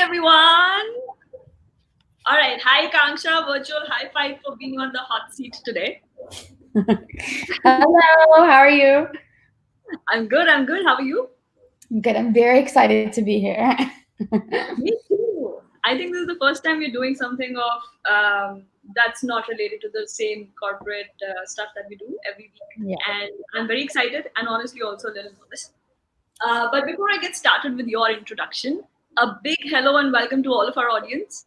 everyone. All right. Hi, Akanksha. Virtual high five for being on the hot seat today. Hello, how are you? I'm good. How are you? Good. I'm very excited to be here. Me too. I think this is the first time we're doing something of that's not related to the same corporate stuff that we do every week. Yeah. And I'm very excited and honestly also a little nervous. But before I get started with your introduction, a big hello and welcome to all of our audience.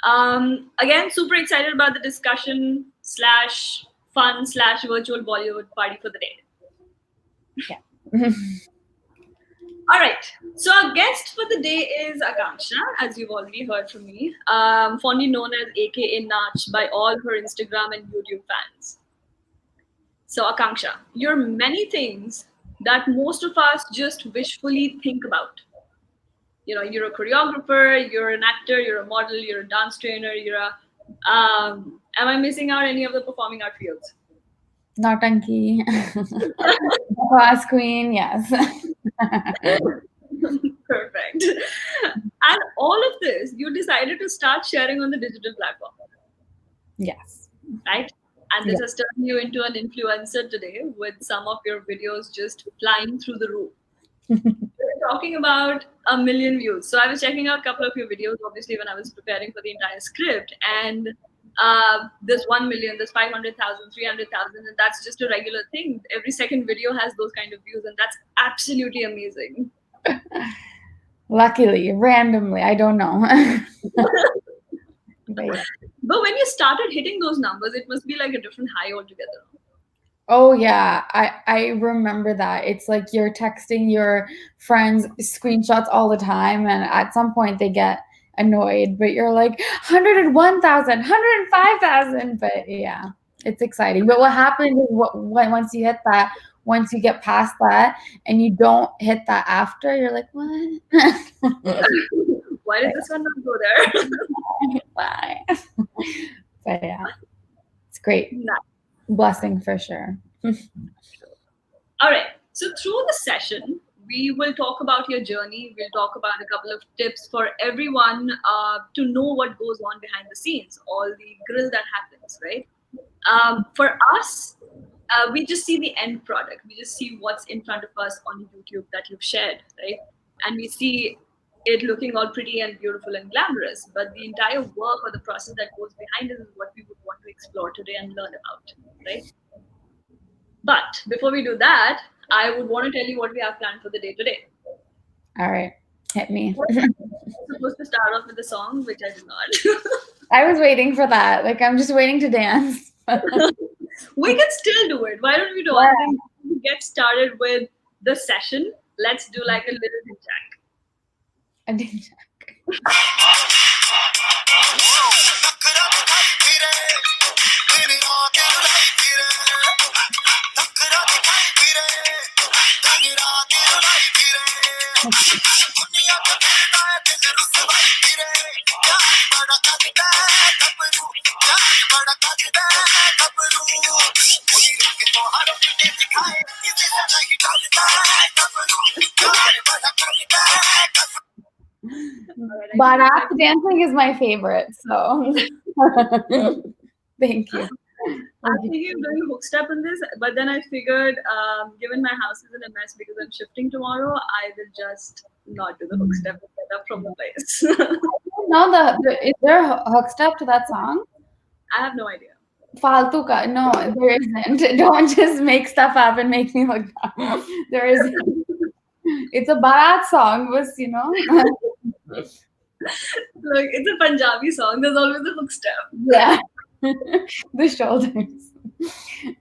Again, super excited about the discussion slash fun slash virtual Bollywood party for the day. Yeah. All right. So our guest for the day is Akanksha, as you've already heard from me, fondly known as AKA Nach by all her Instagram and YouTube fans. So Akanksha, you're many things that most of us just wishfully think about. You're a choreographer, you're an actor, you're a model, you're a dance trainer, you're a am I missing out any of the performing art fields? Nautanki. Boss queen, yes. Perfect. And all of this you decided to start sharing on the digital platform, Yes. right? And this Yeah. has turned you into an influencer today with some of your videos just flying through the roof. We're talking about a million views. So I was checking out a couple of your videos, obviously, when I was preparing for the entire script. And this 1 million, this 500,000, 300,000, and that's just a regular thing. Every second video has those kind of views, and that's absolutely amazing. Luckily, randomly, I don't know. But yeah. But when you started hitting those numbers, it must be like a different high altogether. Oh yeah, I remember that. It's like you're texting your friends screenshots all the time, and at some point they get annoyed, but you're like 101,000, 105,000. But yeah, it's exciting. But what happens is once you hit that, once you get past that, and you don't hit that after, you're like, what? Why did this one not go there? Why? But yeah, it's great. Nah. Blessing for sure. All right. So through the session, we will talk about your journey. We'll talk about a couple of tips for everyone to know what goes on behind the scenes, all the grill that happens, right? For us, we just see the end product. We just see what's in front of us on YouTube that you've shared, right? And we see it looking all pretty and beautiful and glamorous. But the entire work or the process that goes behind it is what we would want to explore today and learn about, right? But before we do that, I would want to tell you what we have planned for the day today. All right, hit me. We're supposed to start off with a song, which I did not. I was waiting for that. Like I'm just waiting to dance. We can still do it. Why don't we do Yeah. one thing? We get started with the session. Let's do like a little hit jack. I didn't- Barat dancing is my favorite. So thank you. I'm thinking of doing hook step in this, but then I figured, given my house is in a mess because I'm shifting tomorrow, I will just not do the hook step and get up from the place. No, is there a hook step to that song? I have no idea. Faltu ka? No, there isn't. Don't just make stuff up and make me look dumb. There isn't. It's a Barat song, but you know. Look, it's a Punjabi song. There's always a hook step. Yeah. The shoulders.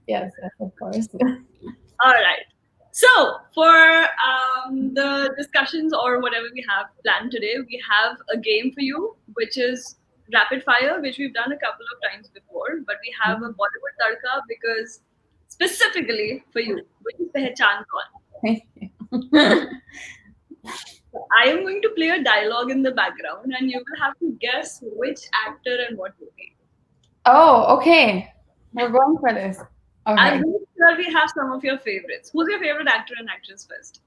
Yes, of course. All right. So for the discussions or whatever we have planned today, we have a game for you, which is rapid fire, which we've done a couple of times before. But we have a Bollywood tadka because specifically for you, which is Pehchan Kaun. Thank you. I am going to play a dialogue in the background, and you will have to guess which actor and what movie. Oh, okay. We're going for this. Okay. I'm really sure we have some of your favorites. Who's your favorite actor and actress first?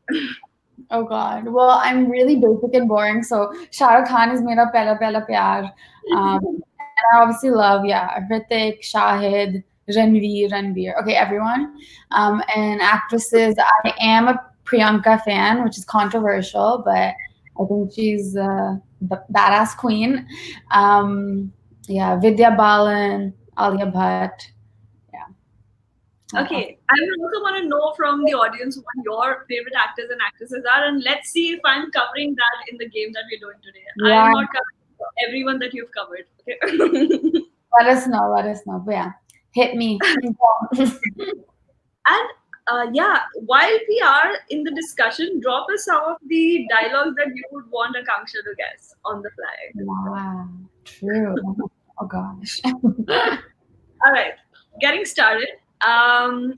Oh God. Well, I'm really basic and boring. So Shah Rukh Khan is made of Pehla Pehla Pyar. And I obviously love, yeah, Hrithik, Shahid, Ranveer. Okay, everyone. And actresses, I am a Priyanka fan, which is controversial, but I think she's the badass queen. Yeah, Vidya Balan, Alia Bhatt. Yeah. What else? Okay, I would also want to know from the audience what your favorite actors and actresses are, and let's see if I'm covering that in the game that we're doing today. I am Yeah, not covering everyone that you've covered. Okay. let us know. Let us know. But yeah, hit me. And yeah, while we are in the discussion, drop us some of the dialogues that you would want Akanksha to guess on the fly. Wow, true. Oh gosh. All right, getting started. Um,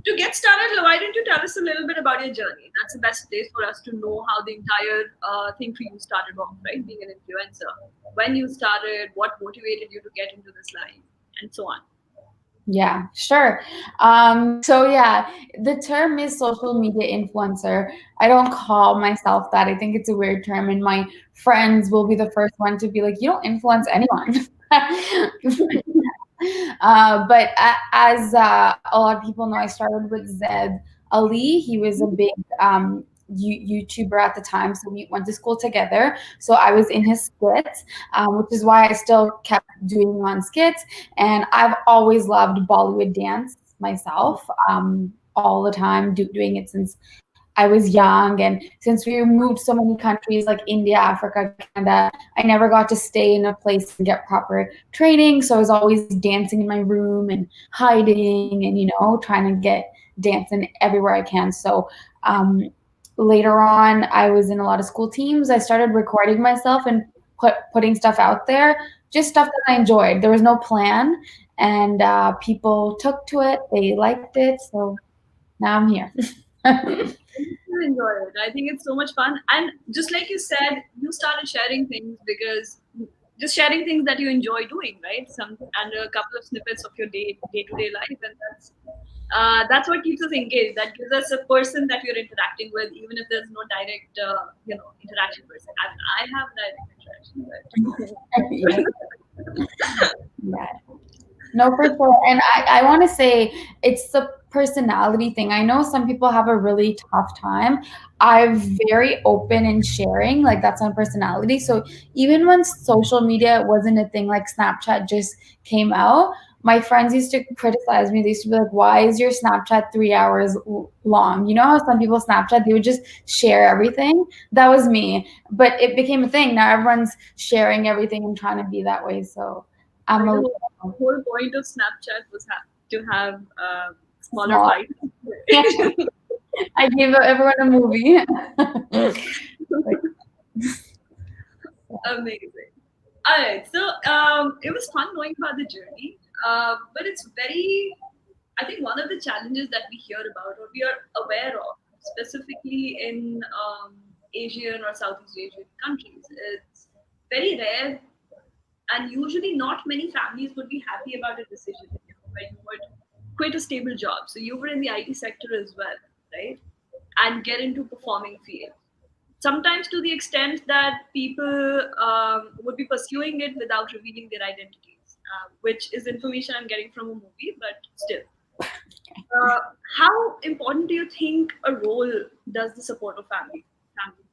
to get started, why don't you tell us a little bit about your journey? That's the best place for us to know how the entire thing for you started off, right? Being an influencer. When you started, what motivated you to get into this line, and so on. Yeah, sure. So yeah, the term is social media influencer. I don't call myself that. I think it's a weird term, and my friends will be the first one to be like, "You don't influence anyone." But as a lot of people know, I started with Zed Ali. He was a big YouTuber at the time, so we went to school together. So I was in his skits, which is why I still kept doing on skits. And I've always loved Bollywood dance myself, all the time, doing it since I was young. And since we moved so many countries like India, Africa, Canada, I never got to stay in a place and get proper training. So I was always dancing in my room and hiding and, trying to get dancing everywhere I can. So later on, I was in a lot of school teams. I started recording myself and putting stuff out there, just stuff that I enjoyed. There was no plan, and people took to it. They liked it. So now I'm here. I enjoy it. I think it's so much fun. And just like you said, you started sharing things because just sharing things that you enjoy doing, right? Some and a couple of snippets of your day to day life, and that's what keeps us engaged. That gives us a person that you're interacting with, even if there's no direct, interaction per se. I mean, I have direct interaction, Yeah. but Yeah. No, for sure. And I want to say it's the personality thing. I know some people have a really tough time. I'm very open in sharing, like that's my personality. So even when social media wasn't a thing, like Snapchat just came out, my friends used to criticize me. They used to be like, "Why is your Snapchat 3 hours long?" You know how some people Snapchat, they would just share everything. That was me, but it became a thing. Now everyone's sharing everything and trying to be that way. So I'm like a the little whole point of Snapchat was to have smaller small. fights. I gave everyone a movie. Like, Amazing. All right, so it was fun knowing about the journey, but it's very. I think one of the challenges that we hear about or we are aware of, specifically in Asian or Southeast Asian countries, it's very rare and usually not many families would be happy about a decision, when you would quit a stable job. So you were in the IT sector as well, right? And get into performing field. Sometimes to the extent that people would be pursuing it without revealing their identities, which is information I'm getting from a movie, but still. Uh, how important do you think a role does the support of family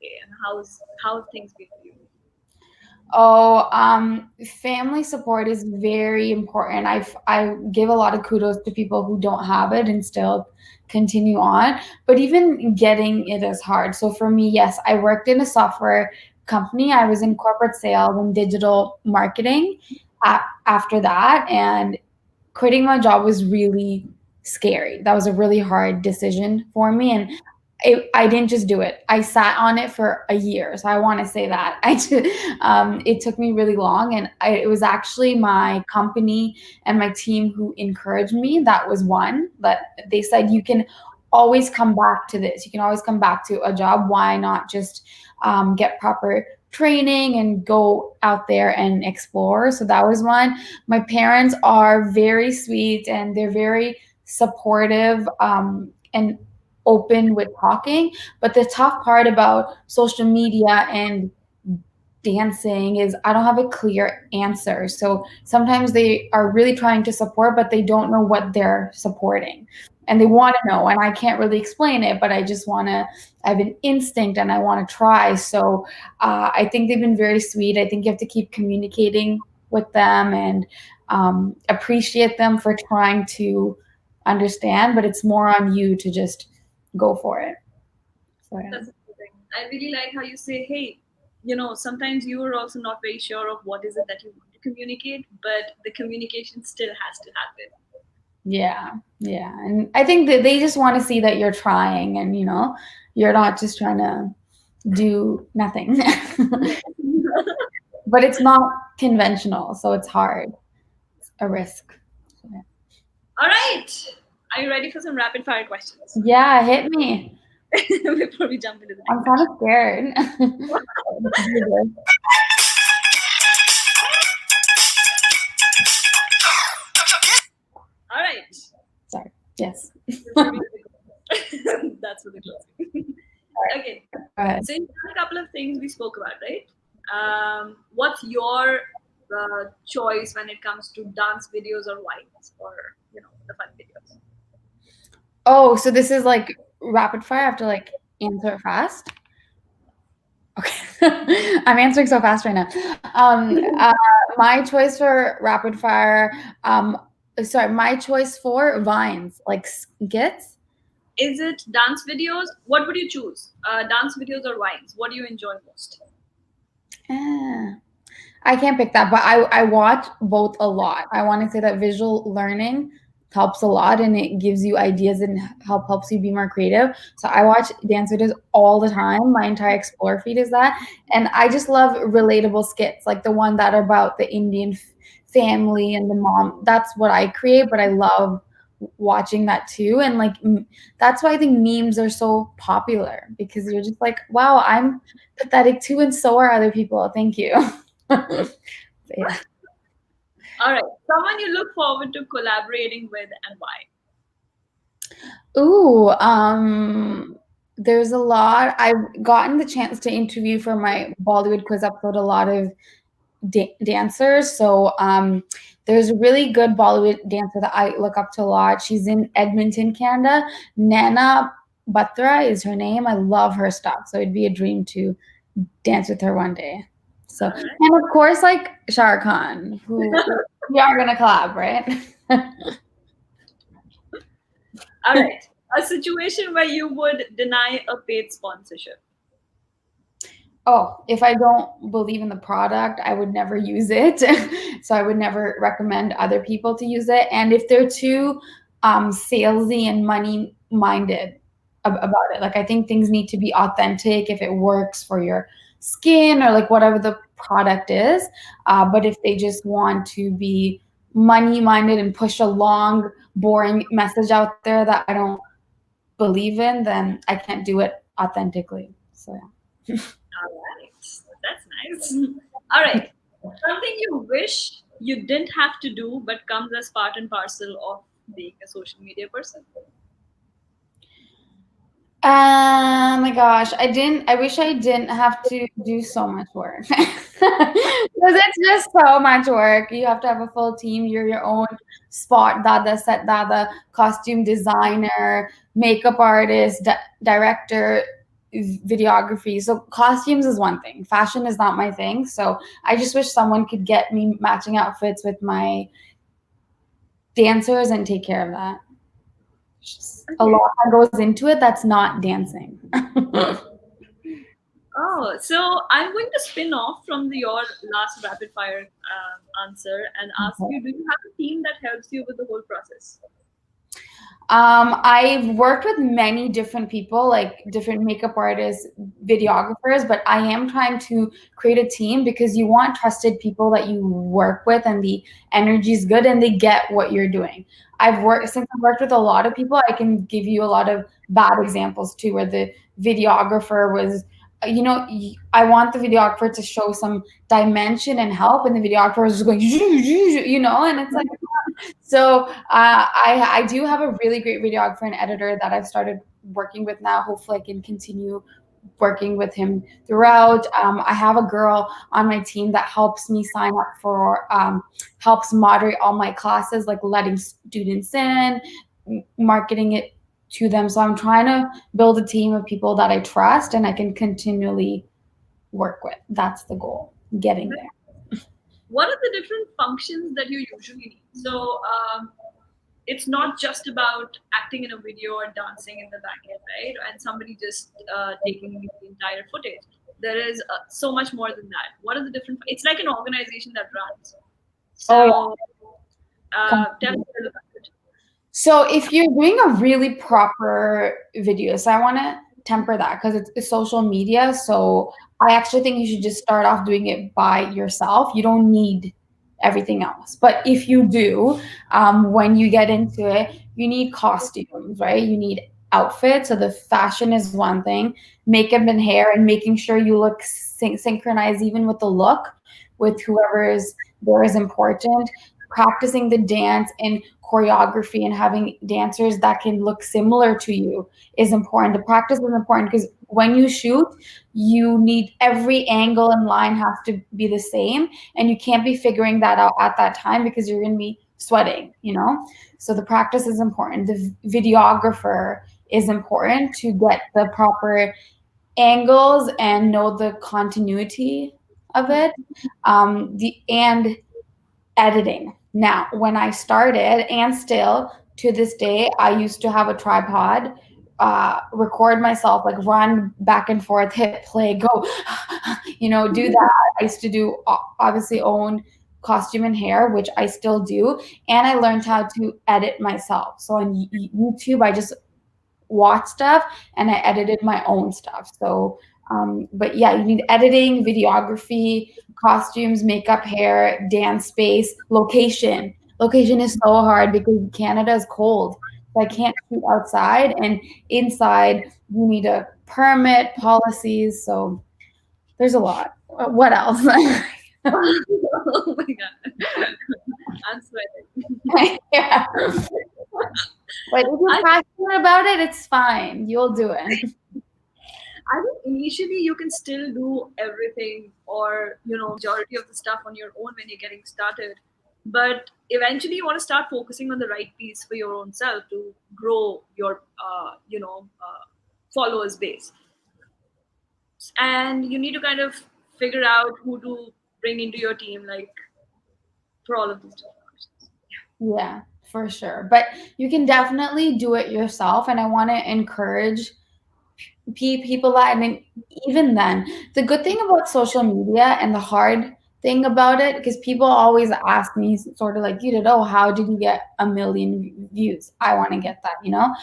play, and how have things been for you? oh, family support is very important. I give a lot of kudos to people who don't have it and still continue on. But even getting it is hard. So for me, yes, I worked in a software company. I was in corporate sales and digital marketing after that, and quitting my job was really scary. That was a really hard decision for me, and I didn't just do it. I sat on it for a year. So I want to say that it took me really long, and it was actually my company and my team who encouraged me. That was one, but they said you can always come back to this. You can always come back to a job. Why not just get proper training and go out there and explore? So that was one. My parents are very sweet and they're very supportive. And open with talking. But the tough part about social media and dancing is I don't have a clear answer. So sometimes they are really trying to support, but they don't know what they're supporting. And they want to know, and I can't really explain it, but I just want to, I have an instinct and I want to try. So I think they've been very sweet. I think you have to keep communicating with them and appreciate them for trying to understand, but it's more on you to just go for it. So, yeah. That's amazing. I really like how you say, hey, sometimes you are also not very sure of what is it that you want to communicate, but the communication still has to happen. Yeah, yeah. And I think that they just want to see that you're trying and, you're not just trying to do nothing. But it's not conventional, so it's hard. It's a risk. So, All right. Are you ready for some rapid fire questions yeah, hit me. before we jump into the I'm next kind section? of scared. All right. Sorry. Yes. Before we that's for the closing. Okay. Go ahead. So, in a couple of things we spoke about, right? What's your choice when it comes to dance videos or wines or the fun videos? Oh, so this is like rapid fire. I have to like answer fast. Okay. I'm answering so fast right now. My choice for rapid fire. Sorry, my choice for vines, like skits. Is it dance videos? What would you choose? Dance videos or wines? What do you enjoy most? Eh, I can't pick that, but I watch both a lot. I want to say that visual learning helps a lot and it gives you ideas and helps you be more creative. So I watch dance videos all the time. My entire explore feed is that. And I just love relatable skits, like the one that are about the Indian family and the mom. That's what I create, but I love watching that too. And like that's why I think memes are so popular because you're just like, wow, I'm pathetic too, and so are other people. Thank you. Yeah. All right. Someone you look forward to collaborating with and why? Ooh, there's a lot. I've gotten the chance to interview for my Bollywood quiz episode a lot of dancers. So there's a really good Bollywood dancer that I look up to a lot. She's in Edmonton, Canada. Nana Batra is her name. I love her stuff. So it'd be a dream to dance with her one day. So, All right. and of course, like Shah Rukh Khan, who we are gonna collab, right? All right. A situation where you would deny a paid sponsorship. Oh, if I don't believe in the product, I would never use it. So I would never recommend other people to use it. And if they're too salesy and money minded about it, like I think things need to be authentic if it works for your skin or like whatever the product is. But if they just want to be money minded and push a long, boring message out there that I don't believe in, then I can't do it authentically. So yeah. All right. That's nice. All right. Something you wish you didn't have to do but comes as part and parcel of being a social media person. Oh my gosh, I wish I didn't have to do so much work. Because it's just so much work. You have to have a full team. You're your own spot dada, set dada, costume designer, makeup artist, director, videography. So costumes is one thing. Fashion is not my thing. So I just wish someone could get me matching outfits with my dancers and take care of that. Just a Okay. lot that goes into it that's not dancing. Oh, so I'm going to spin off from your last rapid fire answer and ask you, do you have a team that helps you with the whole process? I've worked with many different people, like different makeup artists, videographers, but I am trying to create a team because you want trusted people that you work with and the energy is good and they get what you're doing. Since I've worked with a lot of people, I can give you a lot of bad examples too, where the videographer was, I want the videographer to show some dimension and help, and the videographer is just going, and it's like, So I do have a really great videographer and editor that I've started working with now. Hopefully, I can continue working with him throughout. I have a girl on my team that helps me sign up for, helps moderate all my classes, like letting students in, marketing it to them. So I'm trying to build a team of people that I trust and I can continually work with. That's the goal, getting there. What are the different functions that you usually need? So it's not just about acting in a video or dancing in the back end, right? And somebody just taking the entire footage. There is so much more than that. What are the different? It's like an organization that runs. Oh, So tell me yeah. a little about it. So if you're doing a really proper video, so I want to temper that because it's social media. So I actually think you should just start off doing it by yourself. You don't need everything else. But if you do, when you get into it, you need costumes, right? You need outfits. So the fashion is one thing, makeup and hair, and making sure you look synchronized even with the look with whoever is there is important. Practicing the dance and choreography and having dancers that can look similar to you is important. The practice is important because when you shoot, you need every angle and line has to be the same, and you can't be figuring that out at that time because you're going to be sweating, you know? So the practice is important. The videographer is important to get the proper angles and know the continuity of it. The and editing. Now, when I started, and still to this day, I used to have a tripod, record myself, like run back and forth, hit play, go, do that. I used to do obviously own costume and hair, which I still do. And I learned how to edit myself. So on YouTube, I just watch stuff and I edited my own stuff. So, but yeah, you need editing, videography, costumes, makeup, hair, dance space, location. Location is so hard because Canada is cold. So I can't shoot outside and inside you need a permit policies. So there's a lot. What else? Oh my god, I'm sweating. Yeah. But if you're I passionate about it, it's fine. You'll do it. I think initially you can still do everything or majority of the stuff on your own when you're getting started, but eventually you want to start focusing on the right piece for your own self to grow your followers base, and you need to kind of figure out who to bring into your team, like for all of these different functions. Yeah, for sure. But you can definitely do it yourself. And I want to encourage people that, I mean, even then, the good thing about social media and the hard thing about it, because people always ask me, sort of like you did, oh, how did you get a million views? I want to get that, you know?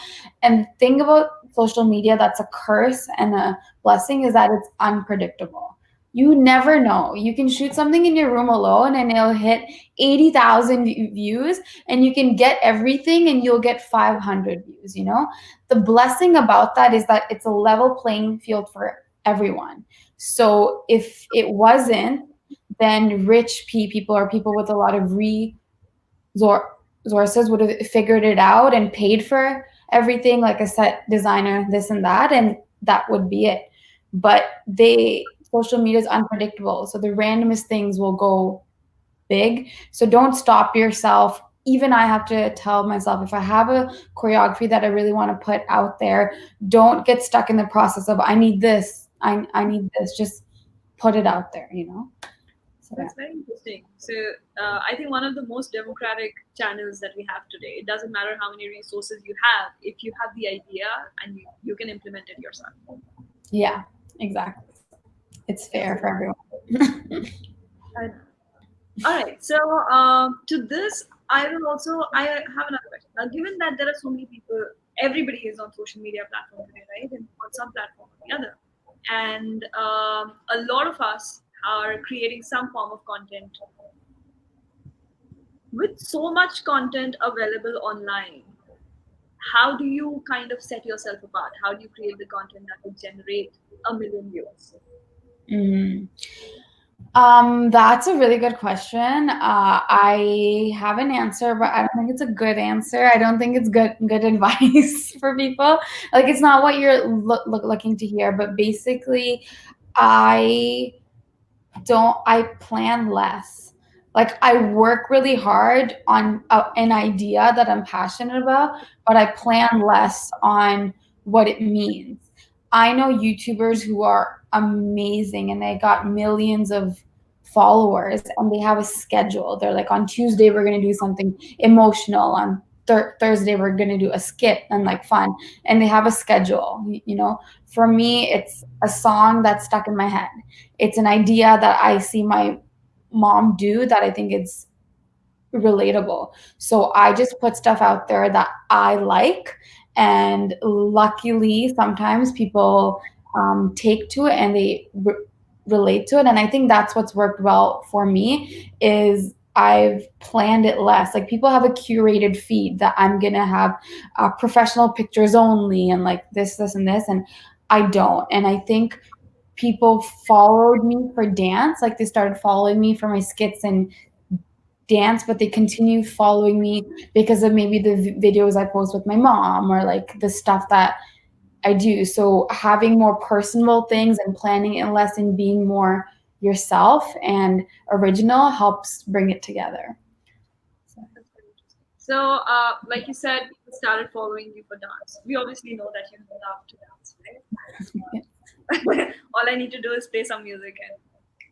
And the thing about social media that's a curse and a blessing is that it's unpredictable. You never know. You can shoot something in your room alone and it'll hit 80,000 views, and you can get everything and you'll get 500 views, you know? The blessing about that is that it's a level playing field for everyone. So if it wasn't, then rich people or people with a lot of resources would have figured it out and paid for everything, like a set designer, this and that, and that would be it. But social media is unpredictable, so the randomest things will go big. So don't stop yourself. Even I have to tell myself, if I have a choreography that I really want to put out there, don't get stuck in the process of I need this, I need this. Just put it out there, you know? So yeah. That's very interesting. So I think one of the most democratic channels that we have today. It doesn't matter how many resources you have. If you have the idea and you can implement it yourself. Yeah, exactly. It's fair for everyone. I know. All right. So to this, I have another question. Now, given that there are so many people, everybody is on social media platform today, right? And on some platform or the other, and a lot of us are creating some form of content. With so much content available online, how do you kind of set yourself apart? How do you create the content that will generate a million views? Mm. That's a really good question. I have an answer, but I don't think it's a good answer. I don't think it's good advice for people. Like it's not what you're looking to hear, but basically, I I plan less. Like I work really hard on an idea that I'm passionate about, but I plan less on what it means. I know YouTubers who are amazing and they got millions of followers and they have a schedule. They're like, on Tuesday we're going to do something emotional, on Thursday we're going to do a skit and like fun, and they have a schedule. For me it's a song that's stuck in my head. It's an idea that I see my mom do that I think it's relatable. So I just put stuff out there that I like, and luckily sometimes people take to it and they relate to it. And I think that's what's worked well for me is I've planned it less. Like people have a curated feed that I'm gonna have professional pictures only and like this and this, and I don't. And I think people followed me for dance. Like they started following me for my skits and dance, but they continue following me because of maybe the videos I post with my mom or like the stuff that I do. So having more personal things and planning it less and being more yourself and original helps bring it together. So, That's very interesting. So, like you said, people started following you for dance. We obviously know that you love to dance, yeah. right? All I need to do is play some music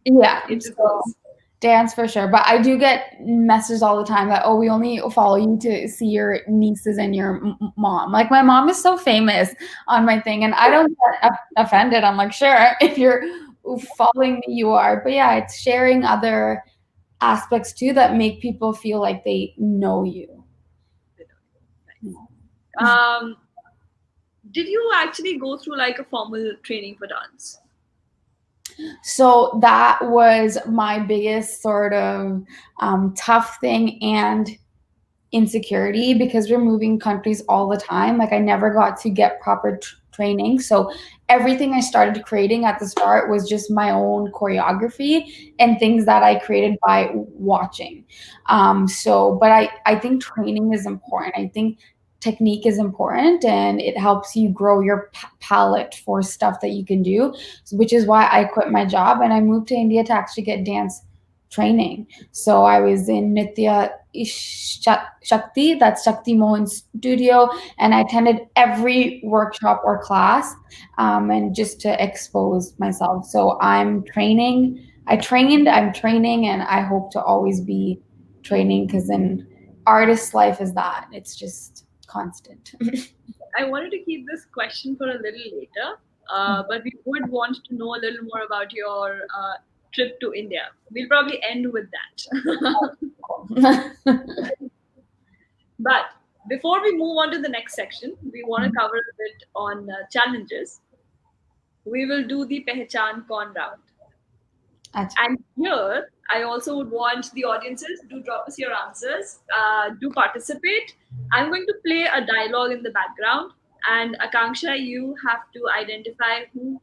and Yeah. it just So goes. dance for sure. But I do get messages all the time that, oh, we only follow you to see your nieces and your mom. Like my mom is so famous on my thing, and I don't get offended. I'm like, sure, if you're following me, you are. But yeah, it's sharing other aspects too that make people feel like they know you. Um, did you actually go through like a formal training for dance? So that was my biggest sort of tough thing and insecurity because we're moving countries all the time. Like I never got to get proper training. So everything I started creating at the start was just my own choreography and things that I created by watching. But I think training is important. I think technique is important and it helps you grow your palette for stuff that you can do, which is why I quit my job and I moved to India to actually get dance training. So I was in Nitya Shakti, that's Shakti Mohan's studio, and I attended every workshop or class, and just to expose myself. So I'm training. I'm training, and I hope to always be training because in artist life is that it's just constant. I wanted to keep this question for a little later, but we would want to know a little more about your trip to India. We'll probably end with that. But before we move on to the next section, we want to cover a bit on challenges. We will do the Pehchan Con round. And here, I also would want the audiences to drop us your answers, do participate. I'm going to play a dialogue in the background, and Akanksha, you have to identify who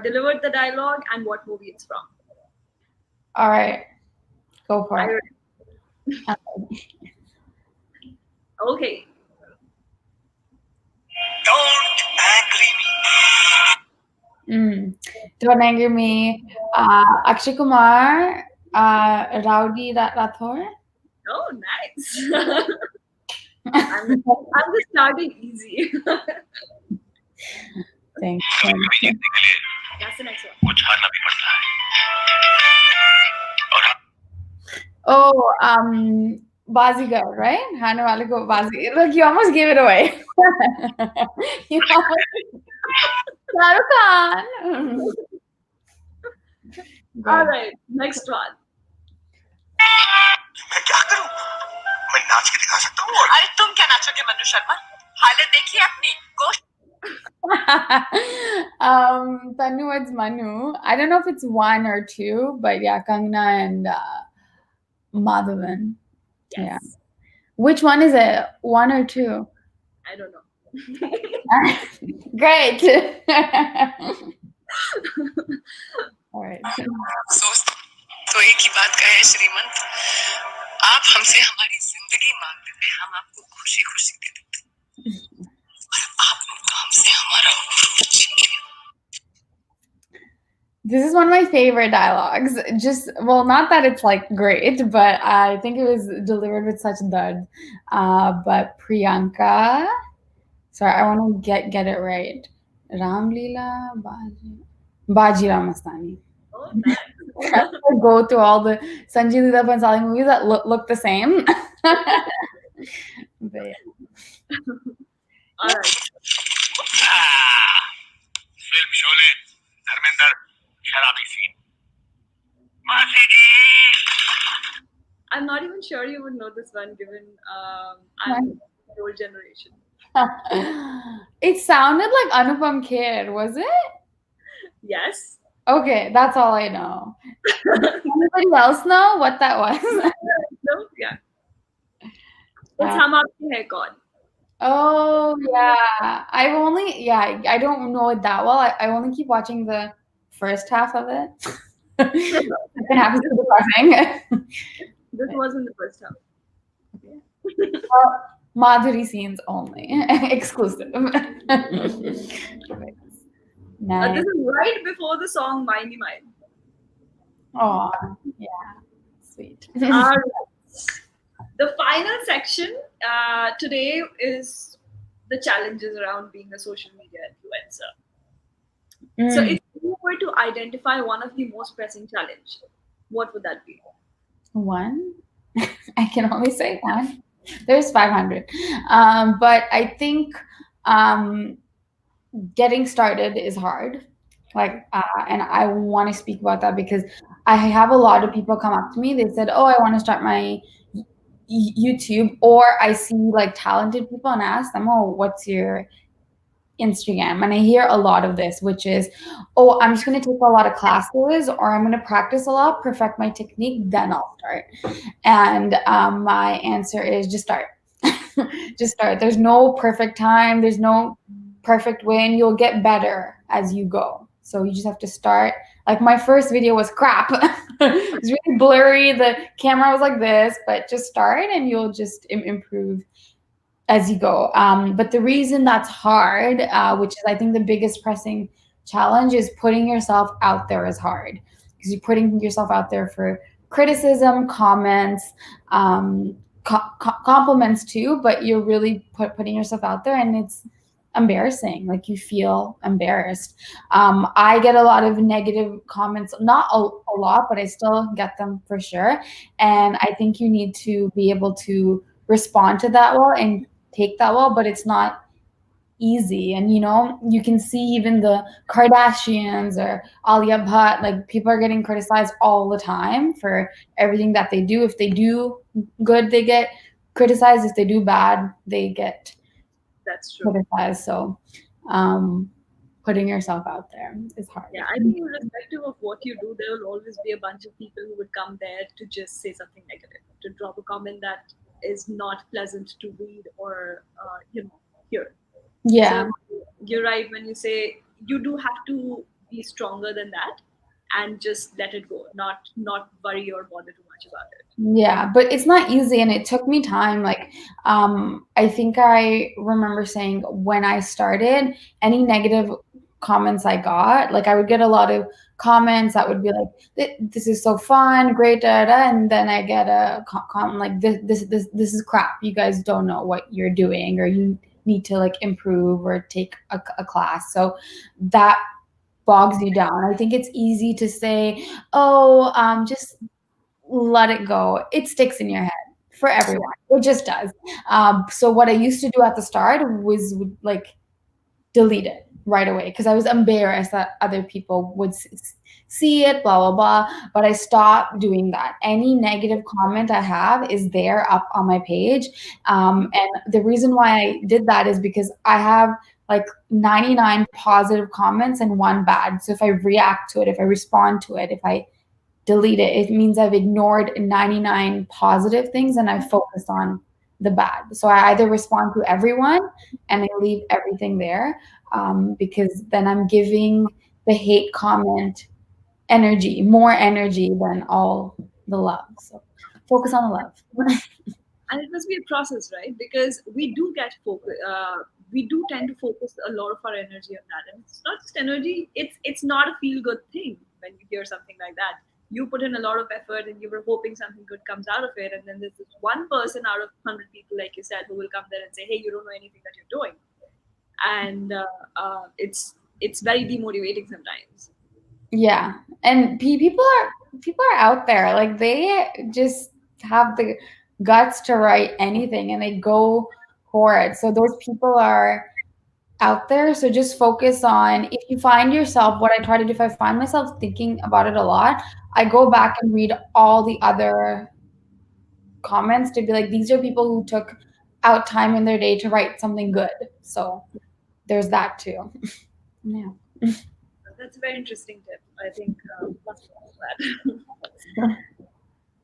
delivered the dialogue and what movie it's from. All right, go for Are it. you okay? Don't angry Mm. Don't anger me. Akshay Kumar, Rowdy Rathore. Oh, nice. I'm just starting easy. Thanks. कभी कभी Thanks. जीतने के लिए That's the next one. कुछ हारना भी पड़ता है और Oh, Bazigar, right? Hanu wale ko Bazigar. Look, you almost gave it away. You almost Shahrukh Khan. All Good. right, next one. मैं क्या करूं मैं नाच के दिखा सकता हूं अरे तुम क्या नाचोगे मनु शर्मा हालत देखिए अपनी कोश Tanu, it's Manu. I don't know if it's one or two, but yeah, Kangna and Madhavan. Yeah. Yes, Which one is it? One or two? I don't know. Great. All right. सोच एक ही बात कहे श्रीमंत, आप हमसे हमारी जिंदगी मांगते थे, हम आपको खुशी खुशी दे देते, और आपने तो हमसे हमारा गुरूर छीन लिया. This is one of my favorite dialogues. Just, well, not that it's like great, but I think it was delivered with such dud. But Priyanka, sorry, I want to get it right. Ramlila Baji Ramastani. Oh, nice. I go through all the Sanjay Leela Bhansali movies that look the same. But yeah. All right. Film Sholay, Dharmendra, शराबी scene. मासी जी. I'm not even sure you would know this one given I'm the old generation. It sounded like Anupam Kher, was it? Yes. Okay, that's all I know. Anybody else know what that was? No? Yeah. It's Uh, Hum Aapke Hai Kaun. Oh yeah, I don't know it that well. I only keep watching the first half of it. Second half is too depressing. This wasn't the first half. Well, Madhuri scenes only, exclusive. Nice. This is right before the song Mine Mine. Oh, yeah, sweet. All right. The final section today is the challenges around being a social media influencer. So, if you were to identify one of the most pressing challenge, what would that be? One, I can only say one. There's 500, but I think getting started is hard. Like, and I want to speak about that because I have a lot of people come up to me. They said, "Oh, I want to start my YouTube," or I see like talented people and ask them, "Oh, what's your Instagram?" And I hear a lot of this, which is, "Oh, I'm just going to take a lot of classes, or I'm going to practice a lot, perfect my technique, then I'll start." And my answer is just start. Just start. There's no perfect time. There's no perfect way, and you'll get better as you go. So you just have to start. Like my first video was crap. It was really blurry. The camera was like this, but just start and you'll just improve as you go. But the reason that's hard, which is I think the biggest pressing challenge, is putting yourself out there is hard because you're putting yourself out there for criticism, comments, compliments too. But you're really putting yourself out there, and it's embarrassing. Like you feel embarrassed. I get a lot of negative comments, not a lot, but I still get them for sure. And I think you need to be able to respond to that well and take that well, but it's not easy. And you can see even the Kardashians or Alia Bhatt, like people are getting criticized all the time for everything that they do. If they do good, they get criticized. If they do bad, they get That's true. criticized. So putting yourself out there is hard. Yeah, I think irrespective of what you do, there will always be a bunch of people who would come there to just say something negative, to drop a comment that is not pleasant to read or hear. Yeah. So you're right when you say you do have to be stronger than that and just let it go, not worry or bother too much about it. Yeah, but it's not easy and it took me time. Like, I think I remember saying when I started, any negative comments I got, like I would get a lot of comments that would be like, "This is so fun, great, da, da," and then I get a comment like, "This is crap. You guys don't know what you're doing, or you need to like improve or take a class." So that bogs you down. I think it's easy to say, "Oh, just let it go." It sticks in your head for everyone. It just does. So what I used to do at the start was like delete it right away because I was embarrassed that other people would see it, blah, blah, blah. But I stopped doing that. Any negative comment I have is there up on my page. And the reason why I did that is because I have like 99 positive comments and one bad. So if I react to it, if I respond to it, if I delete it, it means I've ignored 99 positive things and I focused on the bad. So I either respond to everyone and I leave everything there, because then I'm giving the hate comment energy, more energy than all the love. So focus on the love. And it must be a process, right? Because we do get focus, we do tend to focus a lot of our energy on that, and it's not just energy, it's not a feel good thing when you hear something like that. You put in a lot of effort and you were hoping something good comes out of it, and then there's this one person out of 100 people, like you said, who will come there and say, hey, you don't know anything that you're doing. And it's very demotivating sometimes. Yeah, and people are out there like they just have the guts to write anything and they go for it. So those people are out there. So just focus on if you find yourself. What I try to do if I find myself thinking about it a lot, I go back and read all the other comments to be like, these are people who took out time in their day to write something good. So there's that too. Yeah. That's a very interesting tip. I think must follow that.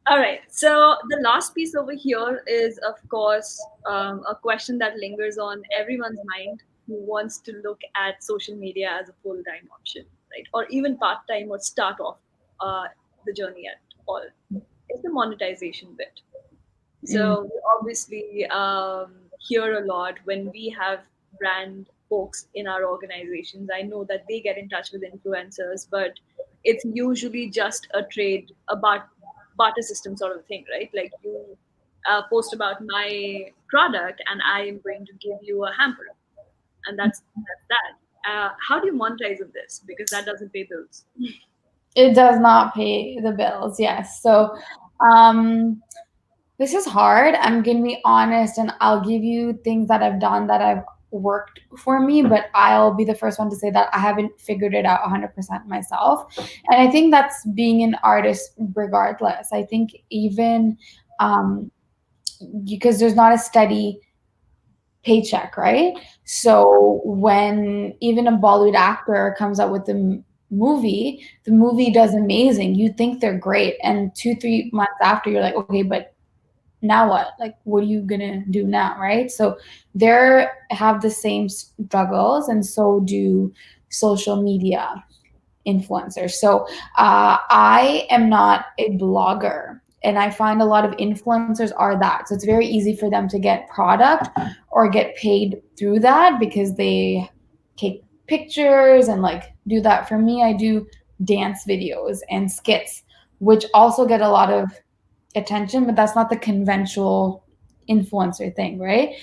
All right. So the last piece over here is, of course, a question that lingers on everyone's mind who wants to look at social media as a full-time option, right? Or even part-time or start off uh, the journey at all. It's the monetization bit. Mm. So we obviously hear a lot when we have brand folks in our organizations. I know that they get in touch with influencers, but it's usually just a trade, a barter system sort of thing, right? Like you post about my product, and I am going to give you a hamper, and that's that. How do you monetize on this? Because that doesn't pay bills. It does not pay the bills, yes. So um this is hard. I'm gonna be honest and I'll give you things that I've done that I've worked for me, but I'll be the first one to say that I haven't figured it out 100% myself. And I think that's being an artist regardless. I think even um, because there's not a steady paycheck, right? So when even a Bollywood actor comes out with the movie does amazing. You think they're great, and 2 3 months after, you're like, okay, but now what? Like, what are you gonna do now, right? So they have the same struggles, and so do social media influencers. So I am not a blogger. And I find a lot of influencers are that. So it's very easy for them to get product or get paid through that because they take pictures and like do that. For me, I do dance videos and skits, which also get a lot of attention, but that's not the conventional influencer thing, right?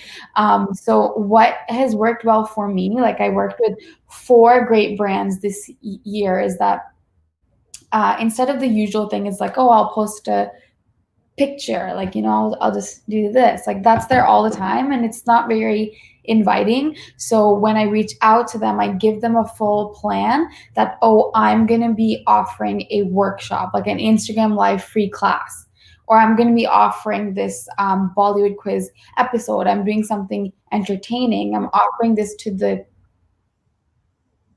So what has worked well for me, like I worked with 4 great brands this year, is that instead of the usual thing, it's like, oh, I'll post a picture, like, I'll just do this. Like that's there all the time, and it's not very inviting. So when I reach out to them, I give them a full plan that, oh, I'm going to be offering a workshop, like an Instagram live free class, or I'm going to be offering this Bollywood quiz episode. I'm doing something entertaining. I'm offering this to the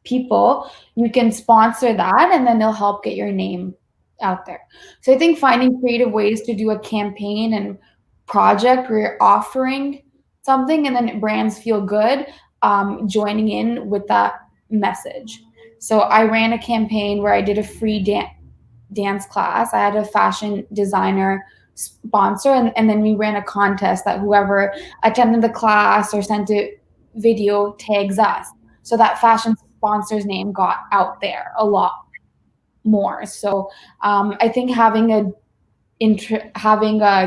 people. You can sponsor that, and then it'll help get your name out there. So I think finding creative ways to do a campaign and project where you're offering something and then brands feel good joining in with that message. So I ran a campaign where I did a free dance class. I had a fashion designer sponsor, and then we ran a contest that whoever attended the class or sent a video tags us. So that fashion sponsor's name got out there a lot more. So I think having a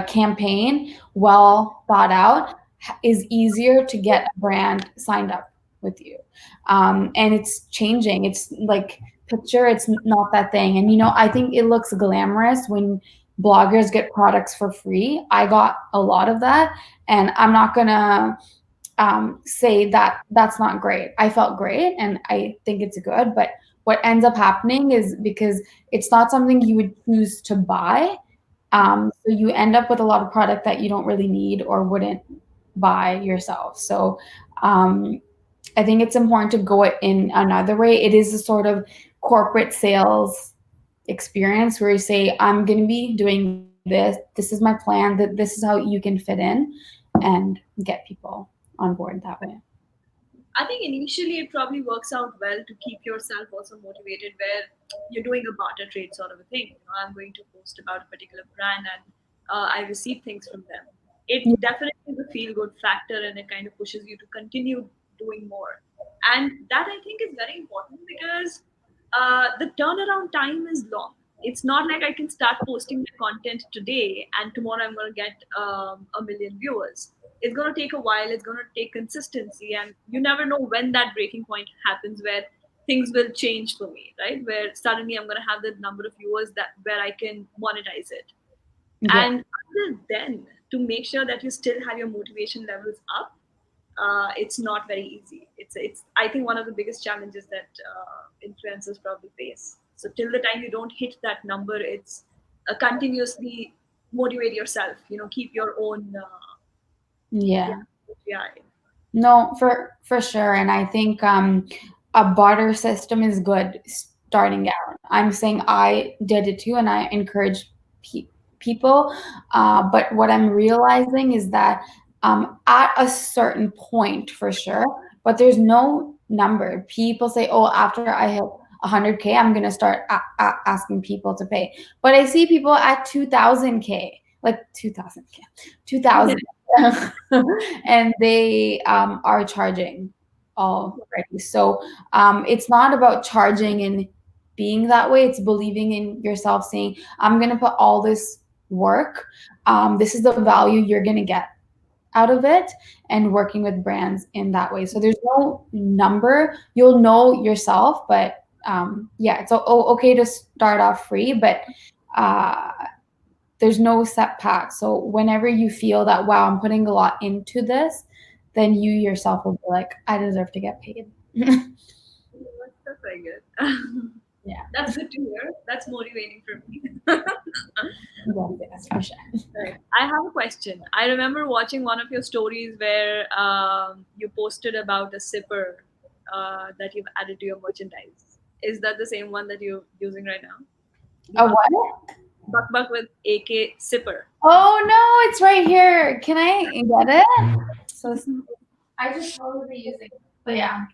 campaign well thought out is easier to get a brand signed up with you. And it's changing. It's like picture, it's not that thing. And I think it looks glamorous when bloggers get products for free. I got a lot of that, and I'm not gonna say that that's not great. I felt great, and I think it's good. But what ends up happening is because it's not something you would choose to buy, so you end up with a lot of product that you don't really need or wouldn't buy yourself. So I think it's important to go it in another way. It is a sort of corporate sales experience where you say, I'm going to be doing this. This is my plan. That this is how you can fit in and get people on board that way. I think initially it probably works out well to keep yourself also motivated, where you're doing a barter trade sort of a thing. You know, I'm going to post about a particular brand and I receive things from them. It definitely is a feel good factor and it kind of pushes you to continue doing more. And that I think is very important because the turnaround time is long. It's not like I can start posting my content today and tomorrow I'm going to get a million viewers. It's going to take a while. It's going to take consistency, and you never know when that breaking point happens where things will change for me, right? Where suddenly I'm going to have the number of viewers that where I can monetize it. Yeah. And until then, to make sure that you still have your motivation levels up, it's not very easy. It's I think one of the biggest challenges that influencers probably face. So till the time you don't hit that number, it's continuously motivate yourself. You know, keep your own Yeah. yeah. No, for sure. And I think a barter system is good starting out. I'm saying I did it too, and I encourage people. But what I'm realizing is that at a certain point, for sure, but there's no number. People say, "Oh, after I hit 100K, I'm gonna start asking people to pay." But I see people at 2,000K, like 2,000K, 2,000. And they are charging already. So it's not about charging and being that way. It's believing in yourself, saying, I'm going to put all this work. This is the value you're going to get out of it, and working with brands in that way. So there's no number. You'll know yourself, but yeah, it's okay to start off free, but uh, there's no set path. So whenever you feel that, wow, I'm putting a lot into this, then you yourself will be like, I deserve to get paid. That's very good. Yeah. That's good to hear. That's motivating for me. Yes, for sure. Right. I have a question. I remember watching one of your stories where you posted about a sipper that you've added to your merchandise. Is that the same one that you're using right now? The A what? buck buck with AK sipper. Oh no, it's right here. Can I get it? So I just totally using it. But yeah.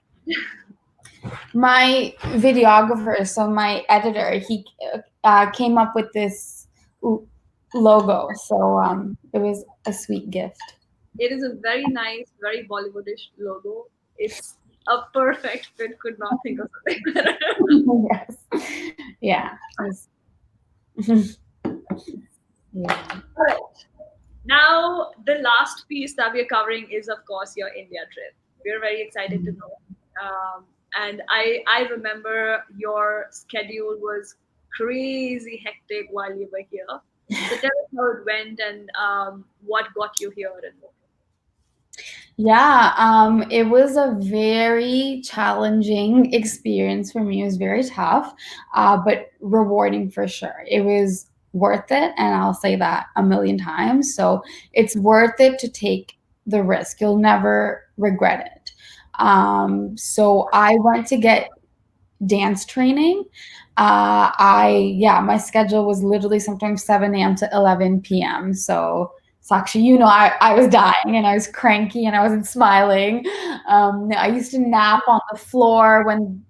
My videographer, so my editor, he came up with this logo. So it was a sweet gift. It is a very nice, very Bollywoodish logo. It's a perfect fit. Could not think of something better. Yes. Yeah. Yeah. All right. Now, the last piece that we're covering is, of course, your India trip. We're very excited to know. And I remember your schedule was crazy hectic while you were here. So tell us how it went and what got you here and more. Yeah, it was a very challenging experience for me. It was very tough, but rewarding for sure. It was worth it, and I'll say that a million times. So it's worth it to take the risk. You'll never regret it. So I went to get dance training. My schedule was literally sometimes 7 a.m. to 11 p.m. So Sakshi, I was dying and I was cranky and I wasn't smiling. I used to nap on the floor when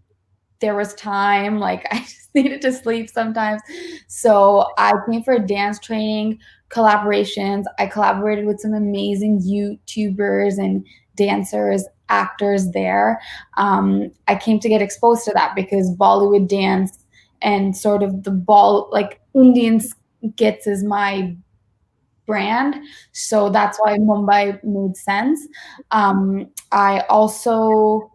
there was time. Like I just needed to sleep sometimes. So I came for dance training, collaborations. I collaborated with some amazing YouTubers and dancers, actors there. I came to get exposed to that because Bollywood dance and sort of the like Indian skits is my brand. So that's why Mumbai made sense. I also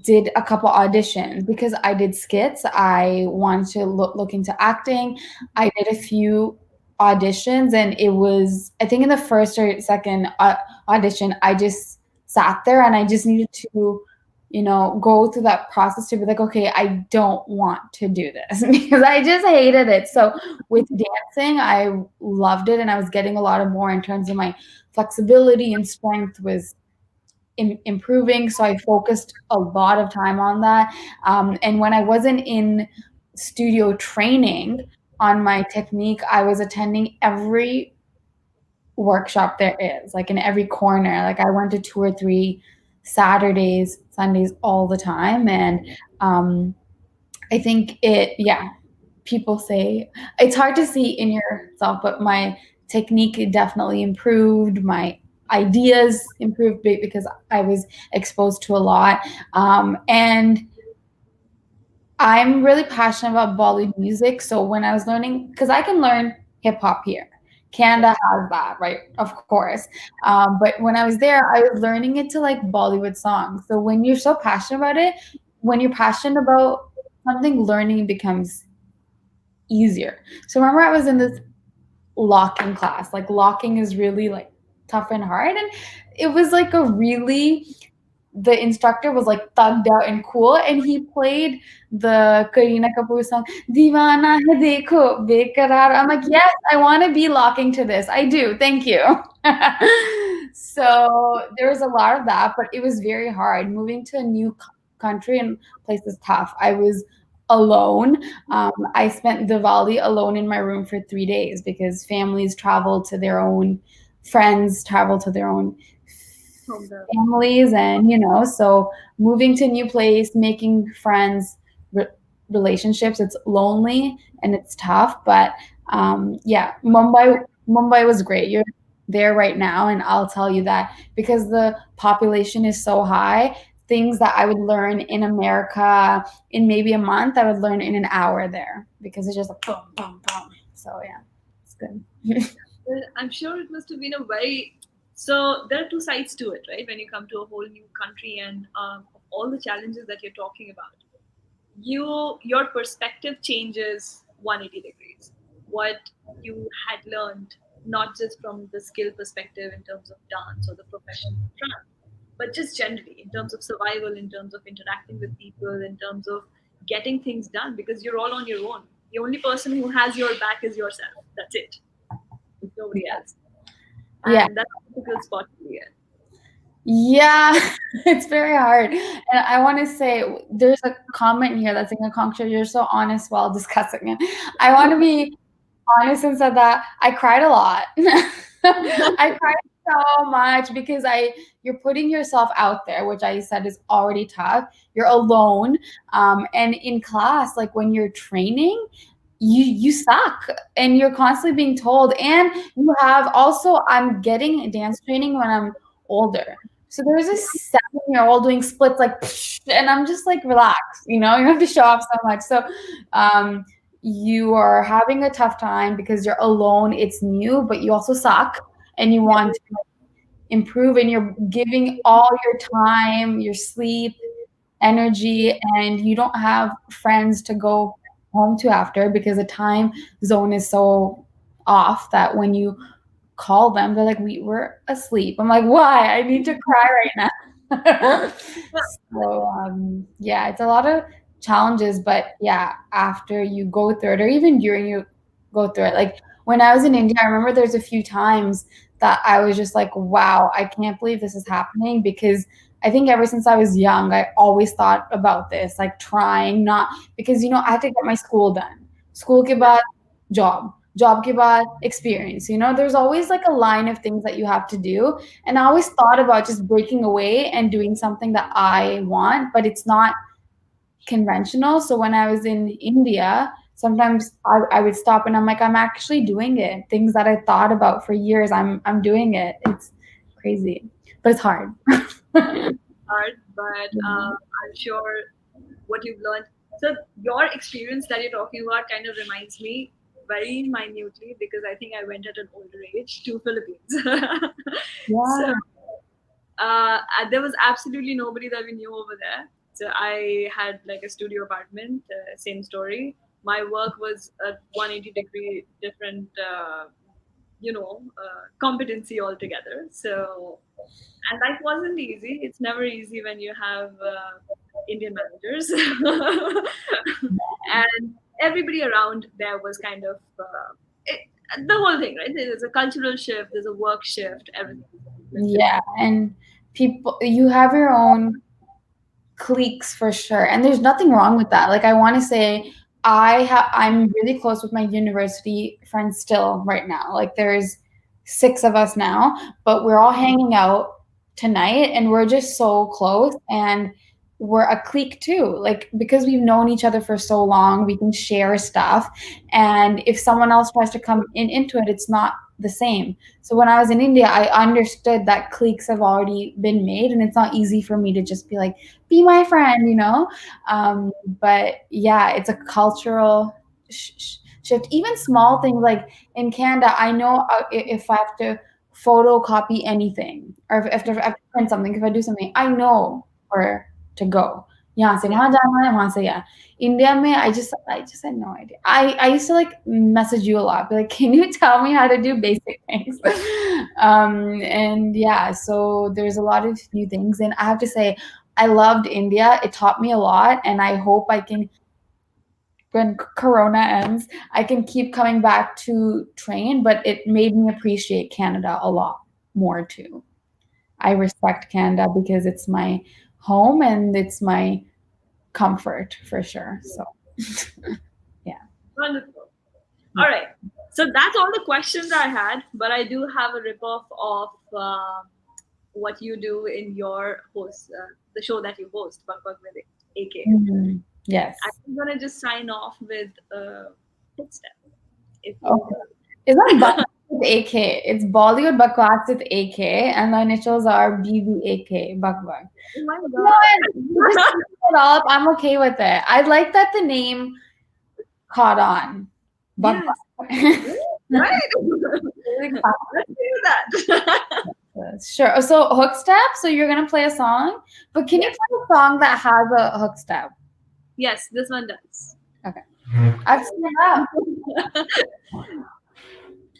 did a couple auditions because I did skits. I wanted to look into acting. I did a few auditions, and it was, I think, in the first or second audition, I just sat there and I just needed to, go through that process to be like, okay, I don't want to do this because I just hated it. So with dancing, I loved it, and I was getting a lot of more in terms of my flexibility and strength was improving. So I focused a lot of time on that. And when I wasn't in studio training on my technique, I was attending every workshop there is, like in every corner. Like I went to two or three Saturdays, Sundays, all the time. And um, I think it, yeah, people say it's hard to see in yourself, but my technique definitely improved. My ideas improved because I was exposed to a lot. And I'm really passionate about Bollywood music. So when I was learning, because I can learn hip hop here, Canada has that, right? Of course. But when I was there, I was learning it to like Bollywood songs. So when you're so passionate about it, when you're passionate about something, learning becomes easier. So remember, I was in this locking class. Like locking is really like tough and hard, and it was like a really the instructor was like thugged out and cool, and he played the Kareena Kapoor song "Deewana Hai Dekho Bekarar." I'm like, yes, I want to be locking to this. I do. Thank you. So there was a lot of that, but it was very hard. Moving to a new country and place is tough. I was alone. I spent Diwali alone in my room for 3 days because families travel to their own, friends travel to their own From the families, and so moving to a new place, making friends, re- relationships, it's lonely and it's tough, but yeah, Mumbai was great. You're there right now, and I'll tell you that because the population is so high, things that I would learn in America in maybe a month, I would learn in an hour there because it's just like boom, boom, boom. So yeah, it's good. well, I'm sure it must have been a very so there are two sides to it, right? When you come to a whole new country and all the challenges that you're talking about, your perspective changes 180 degrees. What you had learned, not just from the skill perspective in terms of dance or the profession of trance, but just generally in terms of survival, in terms of interacting with people, in terms of getting things done, because you're all on your own. The only person who has your back is yourself. That's it. There's nobody else. Yeah. And that's a difficult spot to be in. Yeah, it's very hard. And I want to say there's a comment here that's saying, Akanksha, you're so honest while discussing it. I want to be honest and said that I cried a lot. I cried so much because you're putting yourself out there, which I said is already tough. You're alone. And in class, like when you're training, you suck and you're constantly being told, and you have also I'm getting dance training when I'm older, so there's a 7-year old doing splits like and I'm just like, relax, you have to show off so much. So um you are having a tough time because you're alone, it's new, but you also suck and you want to improve, and you're giving all your time, your sleep, energy, and you don't have friends to go home to after because the time zone is so off that when you call them, they're like, we were asleep. I'm like, why? I need to cry right now. So yeah, it's a lot of challenges, but yeah, after you go through it, or even during you go through it, like when I was in India, I remember there's a few times that I was just like, wow, I can't believe this is happening, because I think ever since I was young, I always thought about this, like trying not, because I had to get my school done. School ke baad job, job ke baad experience. There's always like a line of things that you have to do, and I always thought about just breaking away and doing something that I want, but it's not conventional. So when I was in India, sometimes I would stop and I'm like, I'm actually doing it. Things that I thought about for years, I'm doing it. It's crazy, but it's hard. Hard, but I'm sure what you've learned. So your experience that you're talking about kind of reminds me very minutely, because I think I went at an older age to Philippines. So Yeah. there was absolutely nobody that we knew over there. So I had like a studio apartment, same story. My work was a 180-degree different, competency altogether. So, and life wasn't easy. It's never easy when you have Indian managers. And everybody around there was kind of the whole thing, right? There's a cultural shift, there's a work shift, everything is different. Yeah, and people, you have your own cliques for sure, and there's nothing wrong with that. Like I want to say, I'm really close with my university friends still right now. Like there's 6 of us now, but we're all hanging out tonight, and we're just so close, and we're a clique too. Like, because we've known each other for so long, we can share stuff. And if someone else tries to come into it, it's not the same. So when I was in India, I understood that cliques have already been made, and it's not easy for me to just be like, be my friend, you know? But yeah, it's a cultural shift. Even small things like in Canada, I know if I have to photocopy anything, or if I have to print something, if I do something, I know where to go. यहाँ से Yeah. वहाँ जाना है, वहाँ से यहाँ. India में, I just had no idea. I used to like message you a lot, be like, can you tell me how to do basic things? And yeah, so there's a lot of new things, and I have to say, I loved India. It taught me a lot, and I hope I can, when Corona ends, I can keep coming back to train, but it made me appreciate Canada a lot more too. I respect Canada because it's my home and it's my comfort for sure. So, yeah. Wonderful. All right. So that's all the questions I had, but I do have a ripoff of what you do in your the show that you host, Bak Bak with AK. Mhm. Yes. I'm gonna just sign off with a footstep. If you Okay. It's not Bakwas with AK. It's Bollywood Bakwas with AK, and the initials are BBAK, Bakbak. oh my You know what? You just god. mix it up. I'm okay with it. I like that the name caught on. Bakbak. Yes. Right. Really caught Let's do that. on. Sure. So hook step. So you're gonna play a song, but can you Yes. play a song that has a hook step? Yes, this one does. Okay. I've seen it up.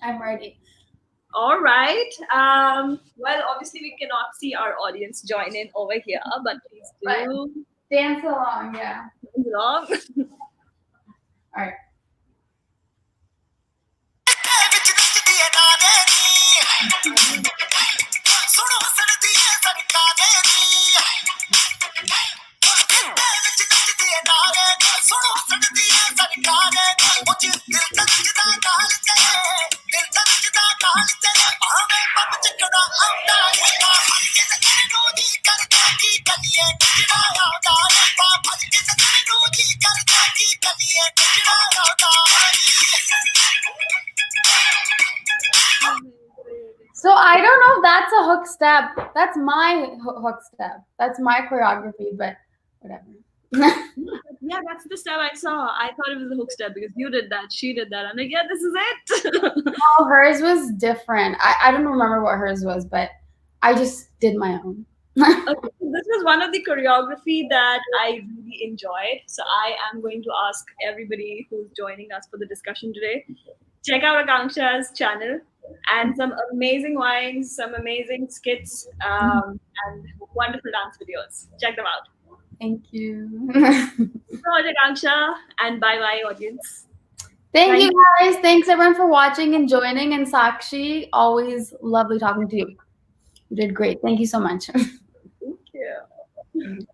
I'm ready. All right. Well, obviously we cannot see our audience join in over here, but please But do dance along, yeah. along. All right. So I don't know if that's a hook step. That's my hook step. That's my choreography, but whatever. Yeah, that's the step I saw. I thought it was the hook step because you did that, she did that. I'm like, yeah, this is it. Oh, hers was different. I don't remember what hers was, but I just did my own. Okay, so this was one of the choreography that I really enjoyed. So I am going to ask everybody who's joining us for the discussion today, check out Akanksha's channel and some amazing wines, some amazing skits, and wonderful dance videos. Check them out. Thank you. Thank you so much, Akanksha, and bye bye, audience. Thank Thank you guys. Thanks everyone for watching and joining. And Sakshi, always lovely talking to you. You did great. Thank you so much. you.